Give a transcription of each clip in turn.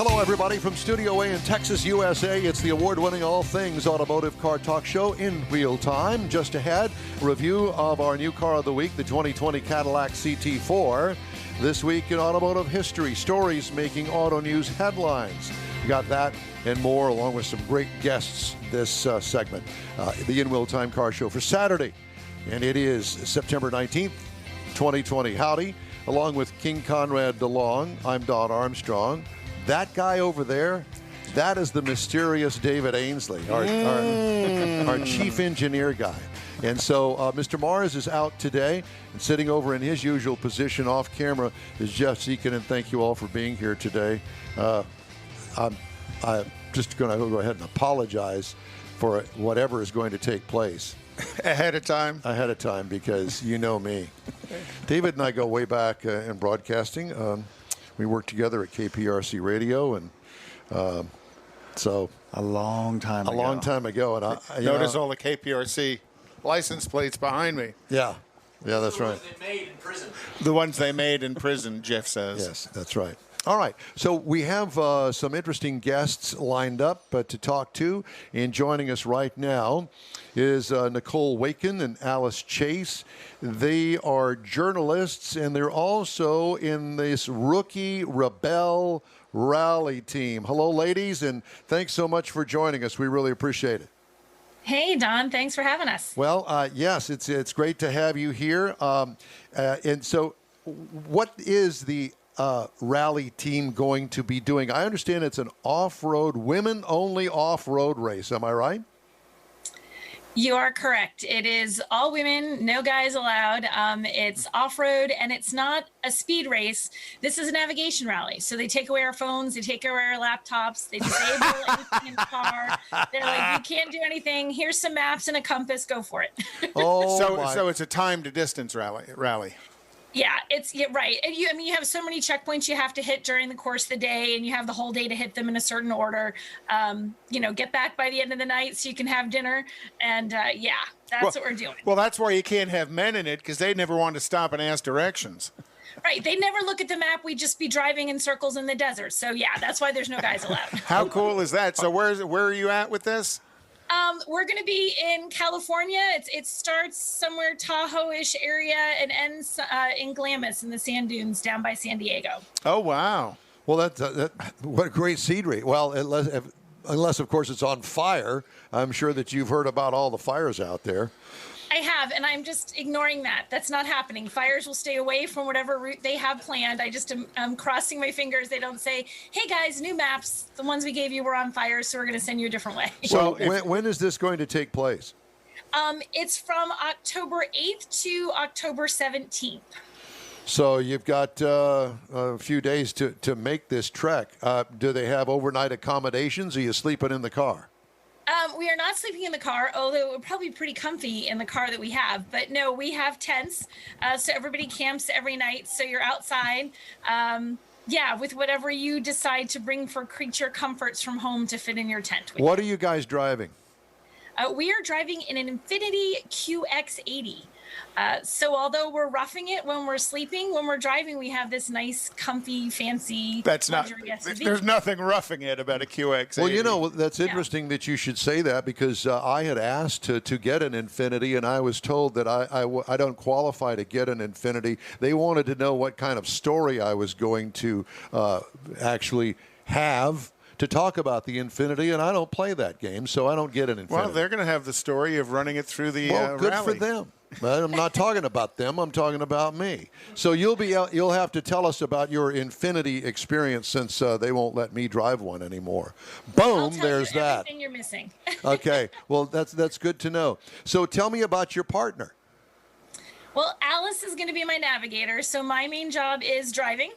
Hello, everybody, from Studio A in Texas, USA. It's the award-winning All Things Automotive Car Talk Show in real time. Just ahead, review of our new car of the week, the 2020 Cadillac CT4. This week in Automotive History, stories making auto news headlines. We got that and more, along with some great guests this segment. The In Real Time Car Show for Saturday, and it is September 19th, 2020. Howdy, along with King Conrad DeLong, I'm Don Armstrong. That guy over there, that is the mysterious David Ainsley, our chief engineer guy. And so Mr. Mars is out today, and sitting over in his usual position off camera is Jeff Seekin, and thank you all for being here today. I'm just going to go ahead and apologize for whatever is going to take place. Ahead of time? Ahead of time, because you know me. David and I go way back in broadcasting. We worked together at KPRC Radio, and so a long time ago. A long time ago, and notice all the KPRC license plates behind me. Yeah, that's right. The ones they made in prison. The ones they made in prison, Jeff says. Yes, that's right. All right, so we have some interesting guests lined up to talk to, and joining us right now is Nicole Wakelin and Alice Chase. They are journalists, and they're also in this rookie Rebelle Rally team. Hello, ladies, and thanks so much for joining us. We really appreciate it. Hey, Don. Thanks for having us. Well, yes, it's great to have you here. And so what is the rally team going to be doing? I understand it's an off-road, women-only off-road race. Am I right? You are correct. It is all women, no guys allowed. It's off-road, and it's not a speed race. This is a navigation rally. So they take away our phones, they take away our laptops, they disable anything in the car. They're like, you can't do anything. Here's some maps and a compass. Go for it. So it's a time to distance rally. Yeah, right. And you have so many checkpoints you have to hit during the course of the day, and you have the whole day to hit them in a certain order. Get back by the end of the night so you can have dinner. And that's what we're doing. Well, that's why you can't have men in it, because they never want to stop and ask directions. Right. They never look at the map. We'd just be driving in circles in the desert. So, yeah, that's why there's no guys allowed. How cool is that? So where are you at with this? We're going to be in California. It starts somewhere Tahoe-ish area and ends in Glamis in the sand dunes down by San Diego. Oh, wow. Well, that what a great scenery. Well, unless, of course, it's on fire. I'm sure that you've heard about all the fires out there. I have, and I'm just ignoring that. That's not happening. Fires will stay away from whatever route they have planned. I'm crossing my fingers. They don't say, hey, guys, new maps. The ones we gave you were on fire, so we're going to send you a different way. So when is this going to take place? It's from October 8th to October 17th. So you've got a few days to make this trek. Do they have overnight accommodations, or are you sleeping in the car? We are not sleeping in the car, although we're probably pretty comfy in the car that we have. But no, we have tents, so everybody camps every night. So you're outside, with whatever you decide to bring for creature comforts from home to fit in your tent. What are you guys driving? We are driving in an Infiniti QX80. So although we're roughing it when we're sleeping, when we're driving, we have this nice, comfy, fancy luxury SUV. There's nothing roughing it about a QX80. Well, that's interesting that you should say that, because I had asked to get an Infiniti, and I was told that I don't qualify to get an Infiniti. They wanted to know what kind of story I was going to actually have to talk about the Infiniti, and I don't play that game, so I don't get an Infiniti. Well, they're going to have the story of running it through the good rally. For them. But I'm not talking about them. I'm talking about me. So you'll have to tell us about your Infiniti experience, since they won't let me drive one anymore. Boom, there's that. Everything you're missing. Okay, well that's good to know. So tell me about your partner. Well, Alice is going to be my navigator, so my main job is driving.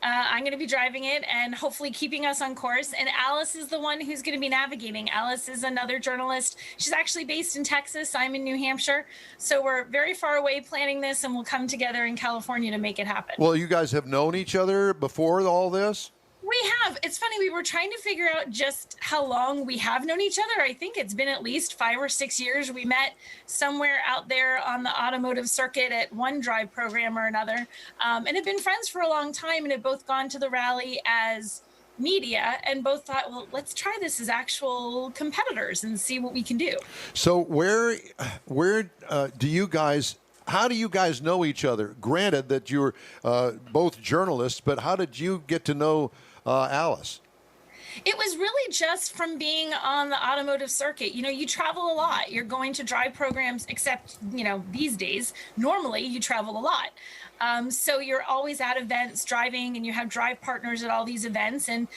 I'm going to be driving it and hopefully keeping us on course. And Alice is the one who's going to be navigating. Alice is another journalist. She's actually based in Texas. I'm in New Hampshire. So we're very far away planning this, and we'll come together in California to make it happen. Well, you guys have known each other before all this? We have. It's funny. We were trying to figure out just how long we have known each other. I think it's been at least 5 or 6 years. We met somewhere out there on the automotive circuit at one drive program or another, and have been friends for a long time, and have both gone to the rally as media, and both thought, well, let's try this as actual competitors and see what we can do. So where do you guys? How do you guys know each other? Granted that you're both journalists, but how did you get to know Alice? It was really just from being on the automotive circuit. You know, you travel a lot. You're going to drive programs, except, you know, these days, normally you travel a lot. So you're always at events driving, and you have drive partners at all these events. And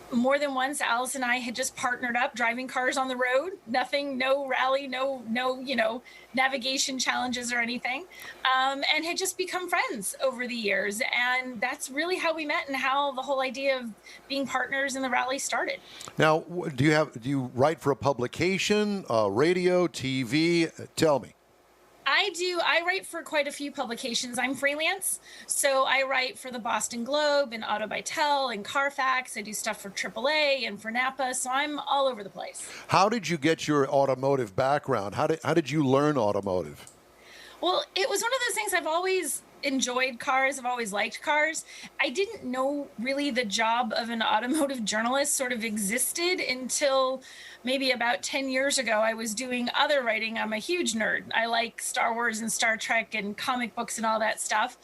more than once, Alice and I had just partnered up driving cars on the road. Nothing, no rally, no, you know, navigation challenges or anything, and had just become friends over the years. And that's really how we met and how the whole idea of being partners in the rally started. Now, do you write for a publication, radio, TV? Tell me. I do. I write for quite a few publications. I'm freelance, so I write for the Boston Globe and Auto Bytel and Carfax. I do stuff for AAA and for Napa, so I'm all over the place. How did you get your automotive background? How did you learn automotive? Well, it was one of those things. I've always enjoyed cars. I've always liked cars. I didn't know really the job of an automotive journalist sort of existed until maybe about 10 years ago. I was doing other writing. I'm a huge nerd. I like Star Wars and Star Trek and comic books and all that stuff.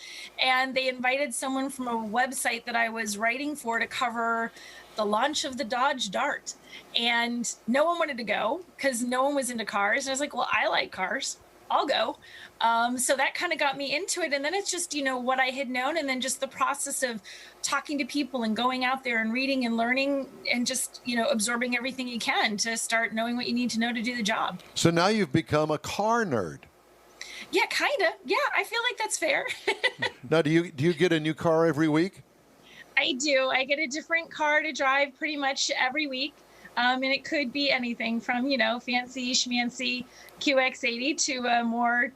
And they invited someone from a website that I was writing for to cover the launch of the Dodge Dart. And no one wanted to go because no one was into cars. And I was like, well, I like cars. I'll go. So that kind of got me into it. And then it's just, you know, what I had known, and then just the process of talking to people and going out there and reading and learning and just, you know, absorbing everything you can to start knowing what you need to know to do the job. So now you've become a car nerd. Yeah, kind of. Yeah, I feel like that's fair. Now, do you get a new car every week? I do. I get a different car to drive pretty much every week. And it could be anything from, you know, fancy schmancy QX80 to a more,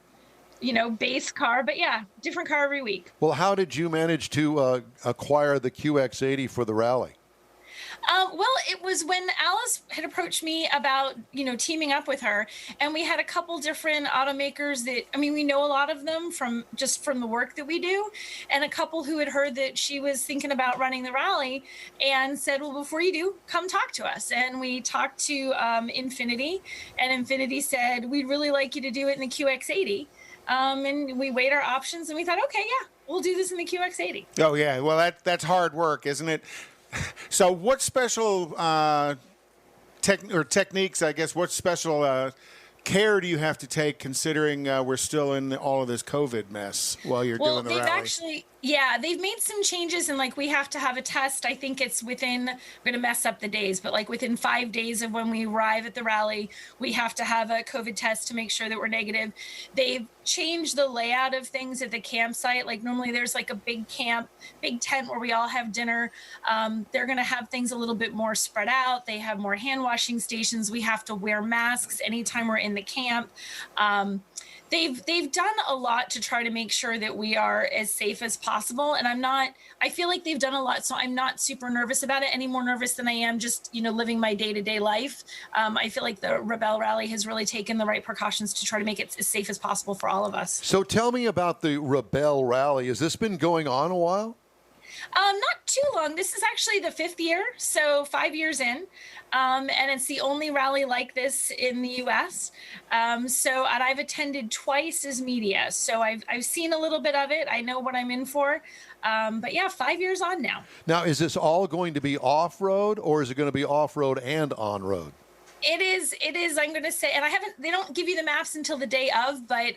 you know, base car. But yeah, different car every week. Well, how did you manage to acquire the QX80 for the rally? Well, it was when Alice had approached me about, you know, teaming up with her, and we had a couple different automakers that, I mean, we know a lot of them from the work that we do, and a couple who had heard that she was thinking about running the rally and said, well, before you do, come talk to us. And we talked to Infiniti, and Infiniti said, we'd really like you to do it in the QX80. And we weighed our options, and we thought, okay, yeah, we'll do this in the QX80. Oh, yeah. Well, that's hard work, isn't it? So what special techniques, I guess, what special care do you have to take considering we're still in all of this COVID mess while you're doing the rally? They've made some changes, and like we have to have a test. I think it's within, I'm going to mess up the days, but like within 5 days of when we arrive at the rally, we have to have a COVID test to make sure that we're negative. They've changed the layout of things at the campsite. Like normally there's like a big tent where we all have dinner. They're going to have things a little bit more spread out. They have more hand washing stations. We have to wear masks anytime we're in the camp. They've done a lot to try to make sure that we are as safe as possible. And I feel like they've done a lot, so I'm not super nervous about it, any more nervous than I am just, you know, living my day-to-day life. I feel like the Rebelle Rally has really taken the right precautions to try to make it as safe as possible for all of us. So tell me about the Rebelle Rally. Has this been going on a while? Not too long. This is actually the 5th year, so 5 years in. And it's the only rally like this in the U.S. And I've attended twice as media, so I've seen a little bit of it. I know what I'm in for. But yeah, 5 years on now. Now, is this all going to be off-road, or is it going to be off-road and on-road? It is, I'm going to say, and they don't give you the maps until the day of, but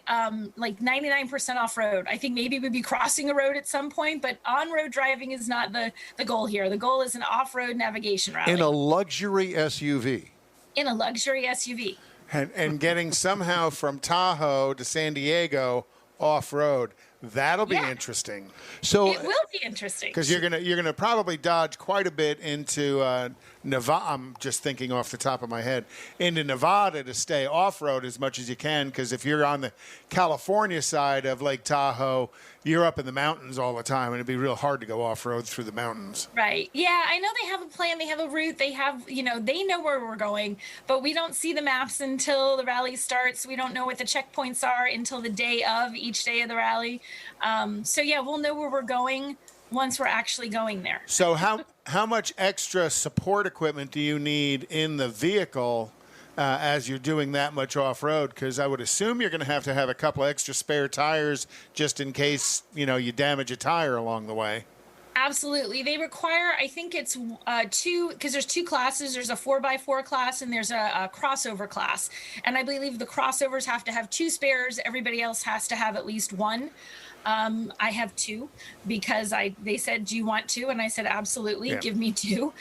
like 99% off-road. I think maybe we'd be crossing a road at some point, but on-road driving is not the goal here. The goal is an off-road navigation rally. In a luxury SUV. In a luxury SUV. And getting somehow from Tahoe to San Diego off-road. That'll be interesting. So it will be interesting because you're gonna probably dodge quite a bit into Nevada. I'm just thinking off the top of my head into Nevada to stay off road as much as you can. Because if you're on the California side of Lake Tahoe, you're up in the mountains all the time, and it'd be real hard to go off road through the mountains. Right. Yeah, I know they have a plan. They have a route. They have, you know, they know where we're going, but we don't see the maps until the rally starts. We don't know what the checkpoints are until the day of each day of the rally. So yeah, we'll know where we're going once we're actually going there. So how much extra support equipment do you need in the vehicle as you're doing that much off-road? Because I would assume you're going to have a couple of extra spare tires just in case, you damage a tire along the way. Absolutely. They require, I think it's two, because there's two classes. There's a 4x4 class and there's a crossover class. And I believe the crossovers have to have two spares. Everybody else has to have at least one. I have two because they said, do you want two? And I said, absolutely, yeah. Give me two.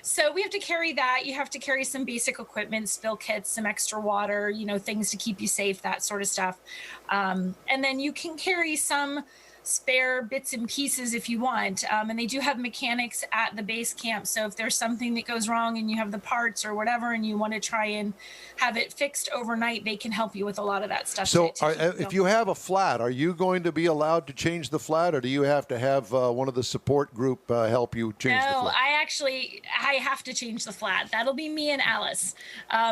So we have to carry that. You have to carry some basic equipment, spill kits, some extra water, things to keep you safe, that sort of stuff. And then you can carry some spare bits and pieces if you want. And they do have mechanics at the base camp. So if there's something that goes wrong and you have the parts or whatever, and you want to try and have it fixed overnight, they can help you with a lot of that stuff. So if you have a flat, are you going to be allowed to change the flat, or do you have to have one of the support group help you change the flat? No, I have to change the flat. That'll be me and Alice.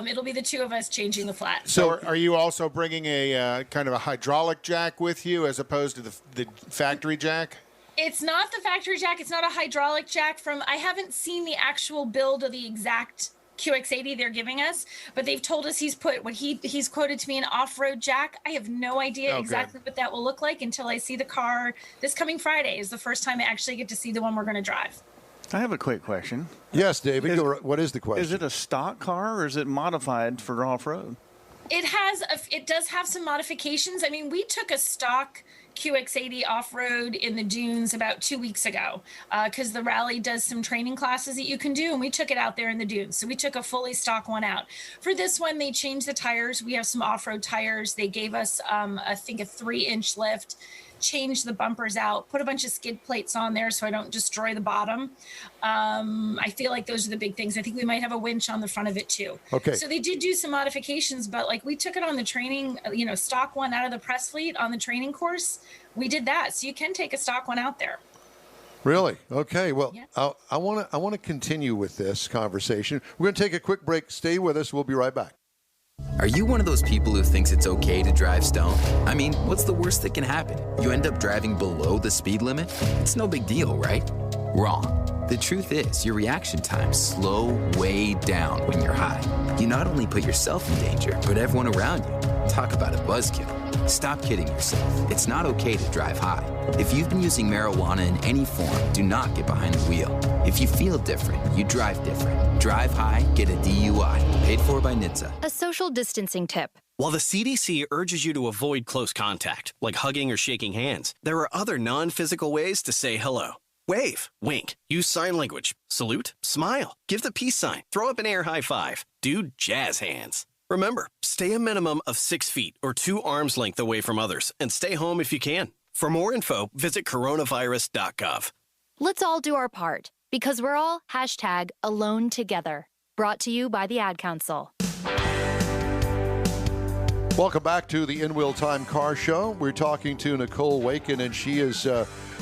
It'll be the two of us changing the flat. So are you also bringing a kind of a hydraulic jack with you as opposed to the factory jack? It's not the factory jack. It's not a hydraulic jack I haven't seen the actual build of the exact QX80 they're giving us, but they've told us he's put what he's quoted to me an off-road jack. I have no idea exactly what that will look like until I see the car. This coming Friday is the first time I actually get to see the one we're going to drive. I have a quick question. Yes, David. What is the question? Is it a stock car or is it modified for off-road? It does have some modifications. I mean, we took a stock QX80 off-road in the dunes about 2 weeks ago because the rally does some training classes that you can do, and we took it out there in the dunes. So we took a fully stock one out. For this one, they changed the tires. We have some off-road tires. They gave us, I think, a 3-inch lift, changed the bumpers out, put a bunch of skid plates on there so I don't destroy the bottom. I feel like those are the big things. I think we might have a winch on the front of it too. Okay. So they did do some modifications, but like we took it on the training, stock one out of the press fleet on the training course. We did that. So you can take a stock one out there. Really? Okay. Well, yeah. I want to continue with this conversation. We're going to take a quick break. Stay with us. We'll be right back. Are you one of those people who thinks it's okay to drive stoned? I mean, what's the worst that can happen? You end up driving below the speed limit? It's no big deal, right? Wrong. The truth is, your reaction times slow way down when you're high. You not only put yourself in danger, but everyone around you. Talk about a buzzkill. Stop kidding yourself. It's not okay to drive high. If you've been using marijuana in any form, do not get behind the wheel. If you feel different, you drive different. Drive high, get a DUI. Paid for by NHTSA. A social distancing tip. While the CDC urges you to avoid close contact, like hugging or shaking hands, there are other non-physical ways to say hello. Wave, wink, use sign language, salute, smile, give the peace sign, throw up an air high five, do jazz hands. Remember, stay a minimum of 6 feet or 2 arms length away from others and stay home if you can. For more info, visit coronavirus.gov. Let's all do our part because we're all #AloneTogether. Brought to you by the Ad Council. Welcome back to the In Wheel Time Car Show. We're talking to Nicole Wakelin, and she is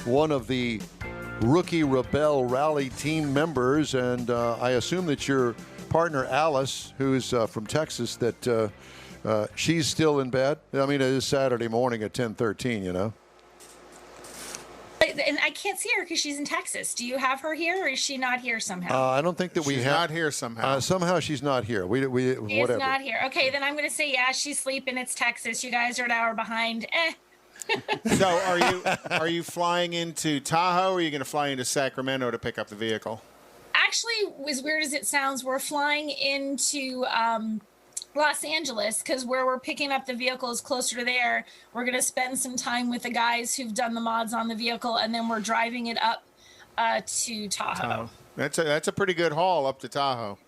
one of the rookie Rebelle Rally team members. And I assume that your partner Alice, who's from Texas, that she's still in bed. I mean, it is Saturday morning at 10:13. And I can't see her because she's in Texas. Do you have her here, or is she not here somehow? I don't think that we have. She's not here somehow. Somehow she's not here. She whatever. is not here. Okay, then I'm going to say, yeah, she's sleeping. It's Texas. You guys are an hour behind. So are you flying into Tahoe, or are you going to fly into Sacramento to pick up the vehicle? Actually, as weird as it sounds, we're flying into Los Angeles because where we're picking up the vehicle is closer to there. We're going to spend some time with the guys who've done the mods on the vehicle, and then we're driving it up to Tahoe. That's a pretty good haul up to Tahoe.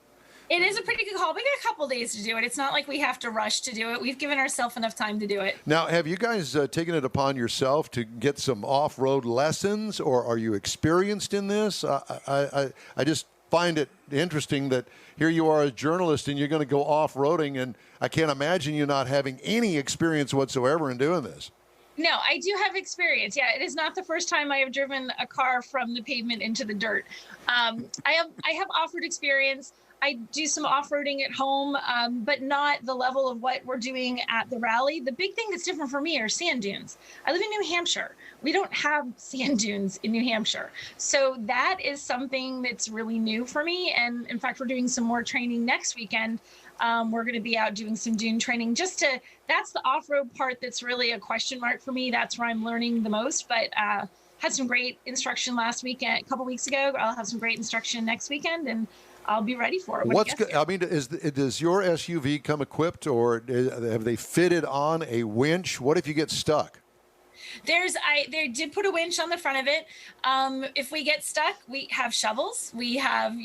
It is a pretty good haul. We got a couple days to do it. It's not like we have to rush to do it. We've given ourselves enough time to do it. Now, have you guys taken it upon yourself to get some off-road lessons, or are you experienced in this? I just find it interesting that here you are a journalist and you're going to go off-roading, and I can't imagine you not having any experience whatsoever in doing this. No, I do have experience. Yeah, it is not the first time I have driven a car from the pavement into the dirt. I have off-road experience. I do some off-roading at home, but not the level of what we're doing at the rally. The big thing that's different for me are sand dunes. I live in New Hampshire, we don't have sand dunes in New Hampshire. So that is something that's really new for me. And in fact, we're doing some more training next weekend. We're going to be out doing some dune training that's the off-road part that's really a question mark for me. That's where I'm learning the most, but had some great instruction last weekend, a couple weeks ago. I'll have some great instruction next weekend, and I'll be ready for it. Does your SUV come equipped, or have they fitted on a winch? What if you get stuck? They did put a winch on the front of it. If we get stuck, we have shovels. We have,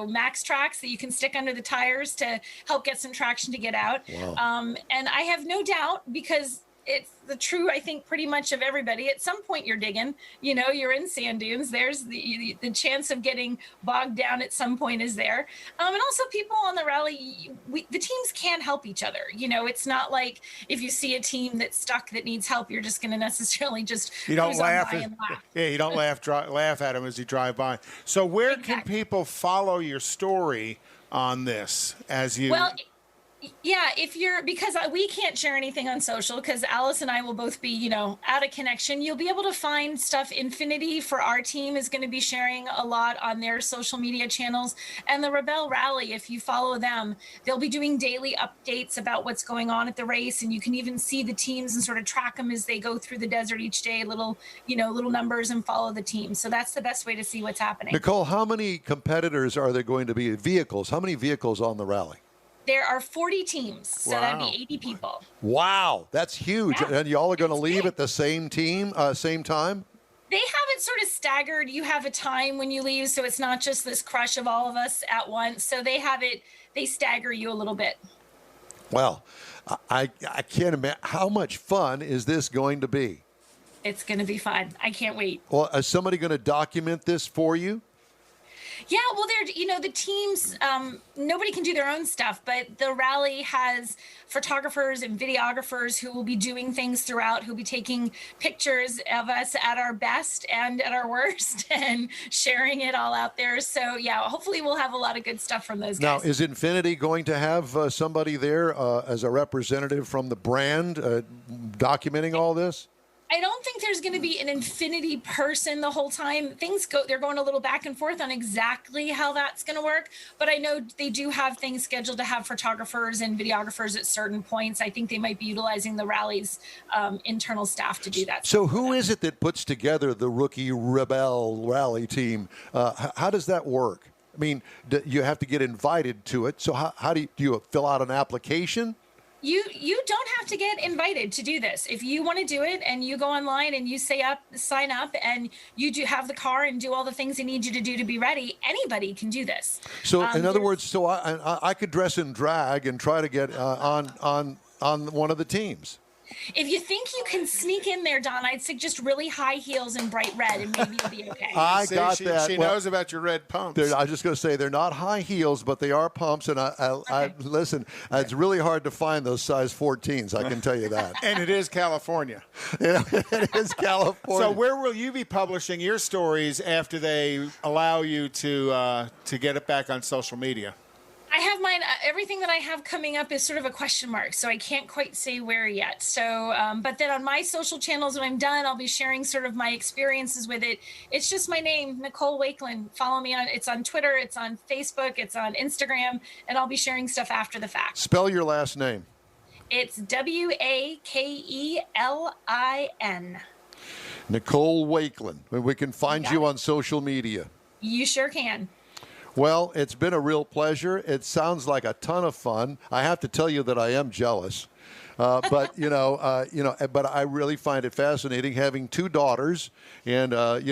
max tracks that you can stick under the tires to help get some traction to get out. Wow. And I have no doubt, because it's the true, I think, pretty much of everybody. At some point you're digging, you're in sand dunes. There's the chance of getting bogged down at some point is there. And also people on the rally, the teams can help each other. It's not like if you see a team that's stuck that needs help, you're just going to necessarily just you don't laugh. Yeah, you don't laugh at them as you drive by. So where can people follow your story on this as you... Well, yeah, because we can't share anything on social because Alice and I will both be, out of connection. You'll be able to find stuff. Infinity for our team is going to be sharing a lot on their social media channels. And the Rebelle Rally, if you follow them, they'll be doing daily updates about what's going on at the race. And you can even see the teams and sort of track them as they go through the desert each day, little numbers, and follow the team. So that's the best way to see what's happening. Nicole, how many competitors are there going to be? Vehicles? How many vehicles on the rally? There are 40 teams, so that'd be 80 people. Wow, that's huge. Yeah, and y'all are going to leave at the same time? They have it sort of staggered. You have a time when you leave, so it's not just this crush of all of us at once. So they stagger you a little bit. Well, I can't imagine. How much fun is this going to be? It's going to be fun. I can't wait. Well, is somebody going to document this for you? Yeah, well, the teams, nobody can do their own stuff, but the rally has photographers and videographers who will be doing things throughout, who'll be taking pictures of us at our best and at our worst and sharing it all out there. So, yeah, hopefully we'll have a lot of good stuff from those guys. Now, is Infinity going to have somebody there as a representative from the brand documenting all this? I don't think there's going to be an Infinity person the whole time. They're going a little back and forth on exactly how that's going to work. But I know they do have things scheduled to have photographers and videographers at certain points. I think they might be utilizing the rally's internal staff to do that. So who is it that puts together the rookie Rebelle Rally team? How does that work? I mean, you have to get invited to it. So how do you fill out an application? You don't have to get invited to do this. If you want to do it and you go online and you sign up and you do have the car and do all the things they need you to do to be ready, anybody can do this. So in other words, I could dress in drag and try to get on one of the teams. If you think you can sneak in there, Don, I'd suggest really high heels and bright red, and maybe you'll be okay. She knows about your red pumps. I was just going to say they're not high heels, but they are pumps. And I listen. It's really hard to find those size 14s. I can tell you that. And it is California. It is California. So where will you be publishing your stories after they allow you to get it back on social media? I have mine. Everything that I have coming up is sort of a question mark, so I can't quite say where yet. So, but then on my social channels, when I'm done, I'll be sharing sort of my experiences with it. It's just my name, Nicole Wakelin. Follow me it's on Twitter, it's on Facebook, it's on Instagram, and I'll be sharing stuff after the fact. Spell your last name. It's Wakelin. Nicole Wakelin. We can find you on social media. You sure can. Well, it's been a real pleasure. It sounds like a ton of fun. I have to tell you that I am jealous, but but I really find it fascinating having two daughters, and I'm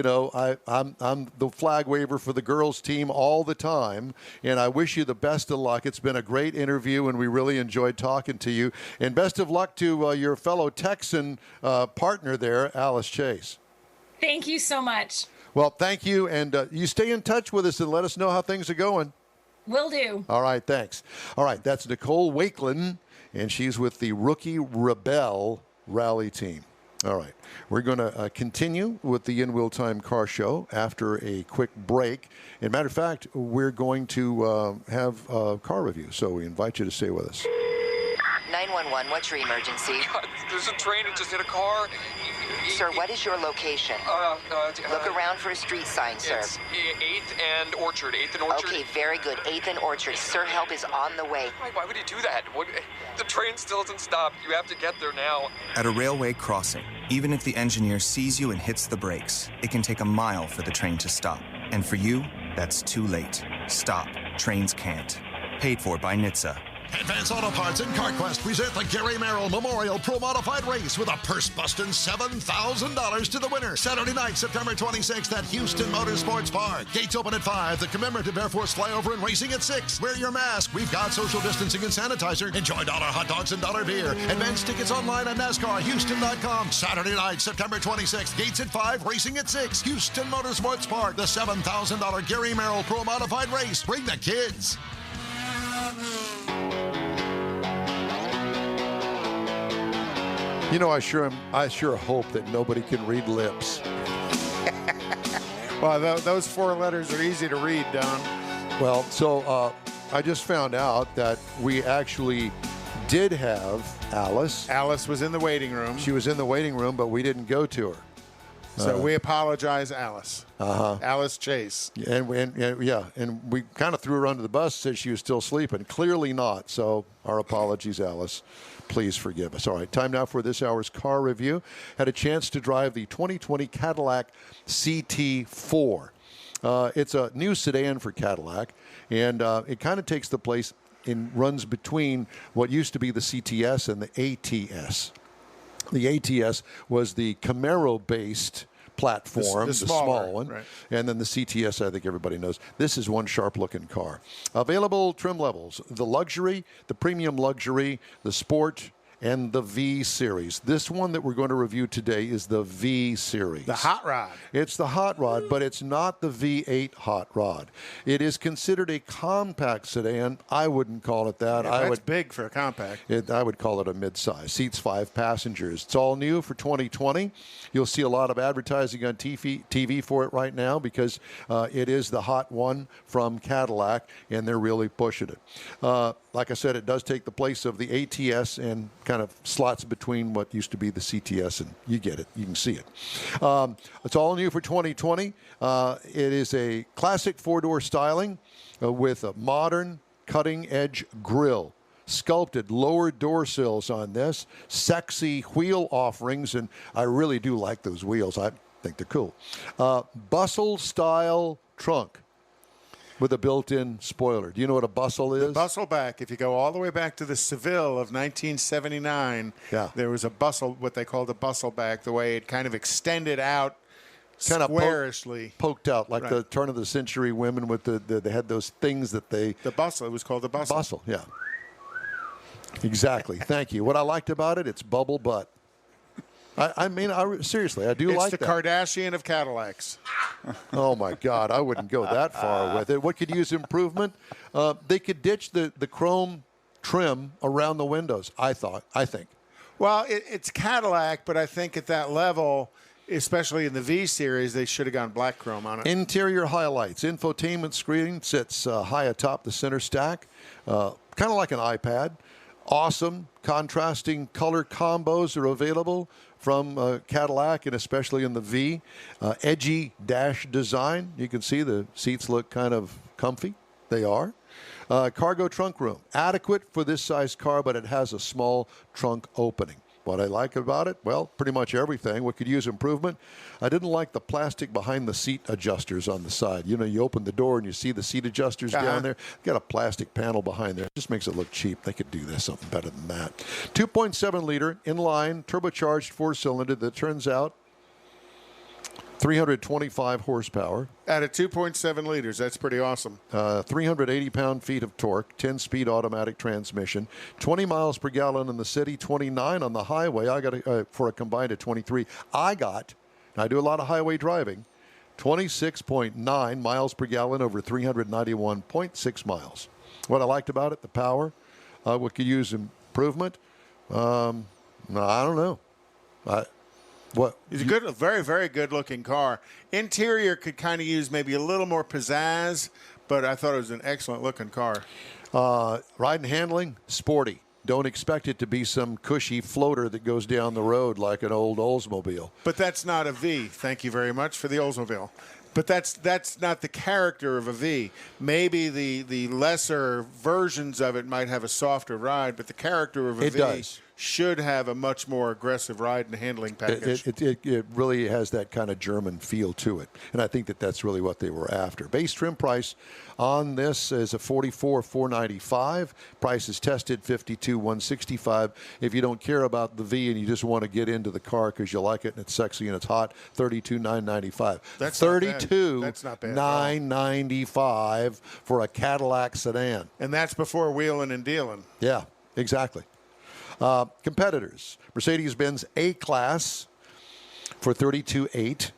the flag waver for the girls' team all the time, and I wish you the best of luck. It's been a great interview, and we really enjoyed talking to you. And best of luck to your fellow Texan partner there, Alice Chase. Thank you so much. Well, thank you, and you stay in touch with us and let us know how things are going. Will do. All right, thanks. All right, that's Nicole Wakelin, and she's with the rookie Rebelle Rally team. All right, we're going to continue with the In Wheel Time Car Show after a quick break. As a matter of fact, we're going to have a car review, so we invite you to stay with us. 911, what's your emergency? There's a train that just hit a car. Sir, what is your location? Look around for a street sign, sir. It's 8th and Orchard. 8th and Orchard. Okay, very good. 8th and Orchard. Sir, help is on the way. Why would you do that? The train still doesn't stop. You have to get there now. At a railway crossing, even if the engineer sees you and hits the brakes, it can take a mile for the train to stop. And for you, that's too late. Stop. Trains can't. Paid for by NHTSA. Advance Auto Parts and CarQuest present the Gary Merrill Memorial Pro Modified Race with a purse-busting $7,000 to the winner. Saturday night, September 26th at Houston Motorsports Park. Gates open at 5. The commemorative Air Force flyover and racing at 6. Wear your mask. We've got social distancing and sanitizer. Enjoy dollar hot dogs and dollar beer. Advance tickets online at NASCARHouston.com. Saturday night, September 26th. Gates at 5. Racing at 6. Houston Motorsports Park. The $7,000 Gary Merrill Pro Modified Race. Bring the kids. You know, I sure hope that nobody can read lips. Well, those 4 letters are easy to read, Don. Well, so I just found out that we actually did have Alice. Alice was in the waiting room. She was in the waiting room, but we didn't go to her. So we apologize, Alice. Alice Chase. And we kind of threw her under the bus, said she was still sleeping. Clearly not. So our apologies, Alice. Please forgive us. All right, time now for this hour's car review. Had a chance to drive the 2020 Cadillac CT4. It's a new sedan for Cadillac, and it kind of takes the place and runs between what used to be the CTS and the ATS. The ATS was the Camaro-based platform, the small one, right. And then the CTS, I think everybody knows. This is one sharp-looking car. Available trim levels: the luxury, the premium luxury, the sport, and the V Series. This one that we're going to review today is the V Series. The hot rod. It's the hot rod, but it's not the V8 hot rod. It is considered a compact sedan. I wouldn't call it that. Yeah, that's big for a compact. I would call it a midsize. Seats 5 passengers. It's all new for 2020. You'll see a lot of advertising on TV for it right now because it is the hot one from Cadillac, and they're really pushing it. Like I said, it does take the place of the ATS and kind of slots between what used to be the CTS, and you get it. You can see it. It's all new for 2020. It is a classic 4-door styling with a modern cutting-edge grille. Sculpted lower door sills on this. Sexy wheel offerings, and I really do like those wheels. I think they're cool. Bustle-style trunk with a built-in spoiler. Do you know what a bustle is? The bustle back. If you go all the way back to the Seville of 1979, there was a bustle, what they called a bustle back, the way it kind of extended out kind squarishly. Poked out, like the turn of the century women with they had those things that they... The bustle. It was called the bustle. Bustle, yeah. Exactly. Thank you. What I liked about it, it's bubble butt. Seriously, I do like that. It's the Kardashian of Cadillacs. Oh, my God. I wouldn't go that far with it. What could use improvement? They could ditch the chrome trim around the windows, I think. Well, it's Cadillac, but I think at that level, especially in the V Series, they should have gone black chrome on it. Interior highlights. Infotainment screen sits high atop the center stack, kind of like an iPad. Awesome contrasting color combos are available from Cadillac, and especially in the V. Edgy dash design. You can see the seats look kind of comfy. They are. Cargo trunk room. Adequate for this size car, but it has a small trunk opening. What I like about it? Well, pretty much everything. What could use improvement? I didn't like the plastic behind the seat adjusters on the side. You know, you open the door and you see the seat adjusters down there. Got a plastic panel behind there. It just makes it look cheap. They could do this something better than that. 2.7 liter inline turbocharged 4-cylinder that turns out 325 horsepower. At a 2.7 liters, that's pretty awesome. 380 pound-feet of torque, 10-speed automatic transmission, 20 miles per gallon in the city, 29 on the highway. I got for a combined of 23. I do a lot of highway driving, 26.9 miles per gallon over 391.6 miles. What I liked about it, the power. What could use improvement? I don't know. It's a very, very good-looking car. Interior could kind of use maybe a little more pizzazz, but I thought it was an excellent-looking car. Ride and handling, sporty. don't expect it to be some cushy floater that goes down the road like an old Oldsmobile. But that's not a V. Thank you very much for the Oldsmobile. But that's not the character of a V. Maybe the lesser versions of it might have a softer ride, but the character of a V should have a much more aggressive ride and handling package. It really has that kind of German feel to it, and I think that's really what they were after. Base trim price on this is a $44,495. Price is tested $52,165. If you don't care about the V and you just want to get into the car because you like it and it's sexy and it's hot, $32,995. That's $32,995 for a Cadillac sedan, and that's before wheeling and dealing. Yeah, exactly. Competitors, Mercedes-Benz A-Class for $32,800.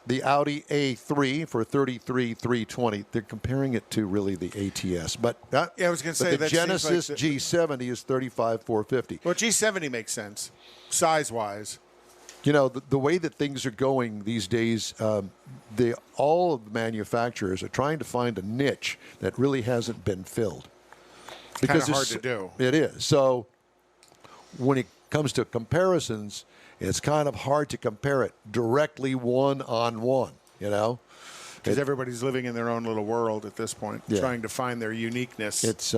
The Audi A3 for $33,320. They're comparing it to really the ATS, but I was going to say the Genesis G70 is $35,450. Well, G70 makes sense, size-wise. You know, the way that things are going these days, all of the manufacturers are trying to find a niche that really hasn't been filled. Because it's hard to do. It is. So when it comes to comparisons, it's kind of hard to compare it directly one-on-one, you know? Because everybody's living in their own little world at this point, trying to find their uniqueness. It's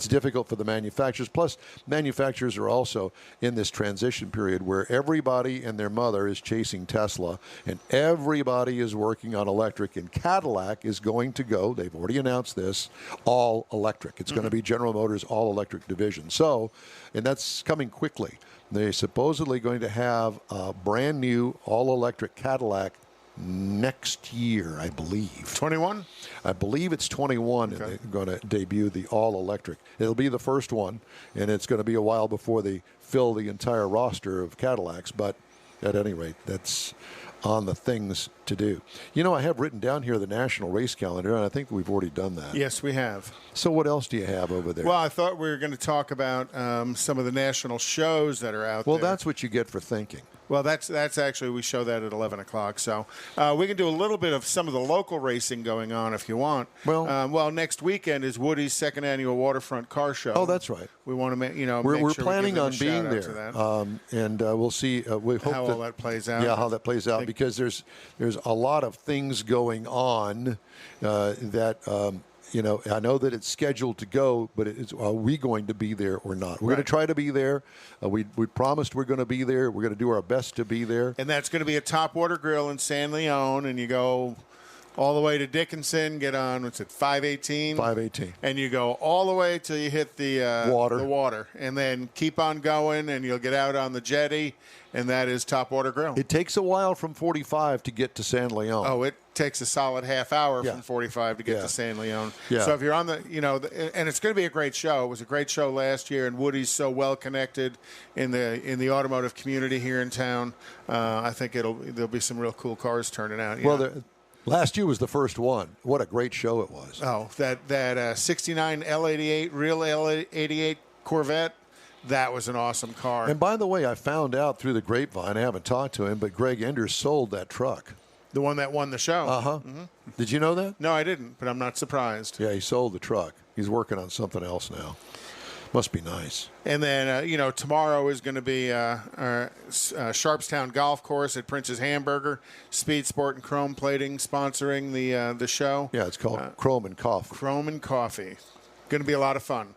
difficult for the manufacturers. Plus, manufacturers are also in this transition period where everybody and their mother is chasing Tesla, and everybody is working on electric. And Cadillac is going to go, they've already announced this, all electric. It's going to be General Motors' all-electric division. So, and that's coming quickly. They're supposedly going to have a brand new all-electric Cadillac next year, I believe. 21? I believe it's 21, and they're going to debut the all-electric. It'll be the first one, and it's going to be a while before they fill the entire roster of Cadillacs, but at any rate, that's on the things to do. You know, I have written down here the national race calendar, and I think we've already done that. Yes, we have. So what else do you have over there? Well, I thought we were going to talk about some of the national shows that are out there. Well, that's what you get for thinking. Well, that's actually, we show that at 11 o'clock. So we can do a little bit of some of the local racing going on if you want. Well, next weekend is Woody's second annual Waterfront Car Show. Oh, that's right. We want to, we're sure planning we on being there, and we'll see. We hope how all that plays out. Yeah, how that plays out, because there's a lot of things going on that. I know that it's scheduled to go, but are we going to be there or not? We're going to try to be there. We promised we're going to be there. We're going to do our best to be there. And that's going to be at Top Water Grill in San Leon, and you go all the way to Dickinson, get on, 518? 518. And you go all the way till you hit the water. And then keep on going, and you'll get out on the jetty, and that is Top Water Grill. It takes a while from 45 to get to San Leon. Oh, it takes a solid half hour from 45 to get to San Leon. Yeah. So if you're on the, and it's going to be a great show. It was a great show last year, and Woody's so well connected in the automotive community here in town. I think there'll be some real cool cars turning out. Last year was the first one. What a great show it was. Oh, that 69 L88, real L88 Corvette, that was an awesome car. And by the way, I found out through the grapevine, I haven't talked to him, but Greg Enders sold that truck. The one that won the show. Uh-huh. Mm-hmm. Did you know that? No, I didn't, but I'm not surprised. Yeah, he sold the truck. He's working on something else now. Must be nice. And then, tomorrow is going to be Sharpstown Golf Course at Prince's Hamburger, Speed Sport and Chrome Plating sponsoring the show. Yeah, it's called Chrome and Coffee. Chrome and Coffee. Going to be a lot of fun.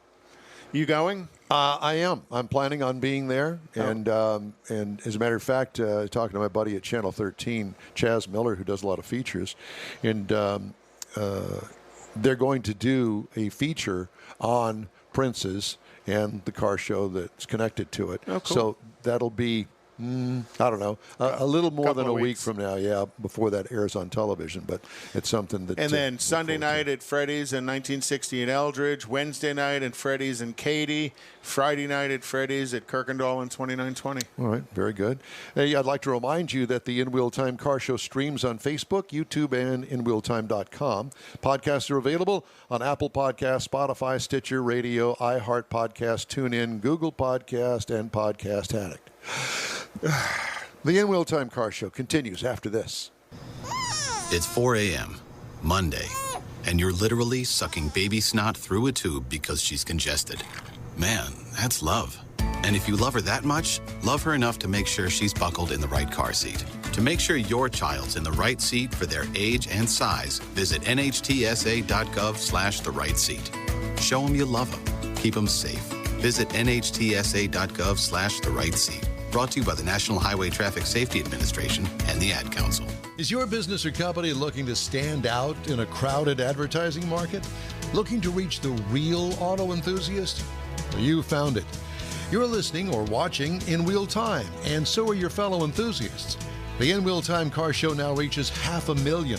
You going? I am. I'm planning on being there. And as a matter of fact, talking to my buddy at Channel 13, Chaz Miller, who does a lot of features, and they're going to do a feature on Prince's and the car show that's connected to it. Oh, cool. So that'll be, I don't know, a little more than a week from now, before that airs on television. But it's something that... And then Sunday night at Freddy's in 1960 in Eldridge, Wednesday night at Freddy's in Katy, Friday night at Freddy's at Kirkendall in 2920. All right, very good. Hey, I'd like to remind you that the In Wheel Time Car Show streams on Facebook, YouTube, and InWheelTime.com. Podcasts are available on Apple Podcasts, Spotify, Stitcher, Radio, iHeart Podcast, TuneIn, Google Podcast, and Podcast Addict. The In Wheel Time Car Show continues after this. It's 4 a.m., Monday, and you're literally sucking baby snot through a tube because she's congested. Man, that's love. And if you love her that much, love her enough to make sure she's buckled in the right car seat. To make sure your child's in the right seat for their age and size, visit nhtsa.gov/the right seat. Show them you love them. Keep them safe. Visit nhtsa.gov/the right seat. Brought to you by the National Highway Traffic Safety Administration and the Ad Council. Is your business or company looking to stand out in a crowded advertising market? Looking to reach the real auto enthusiast? Well, you found it. You're listening or watching in real time, and so are your fellow enthusiasts. The In Real Time Car Show now reaches 500,000,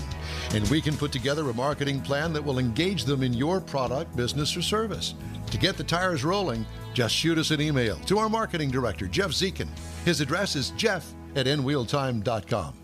and we can put together a marketing plan that will engage them in your product, business, or service. To get the tires rolling, just shoot us an email to our marketing director, Jeff Zekin. His address is jeff@nrealtime.com.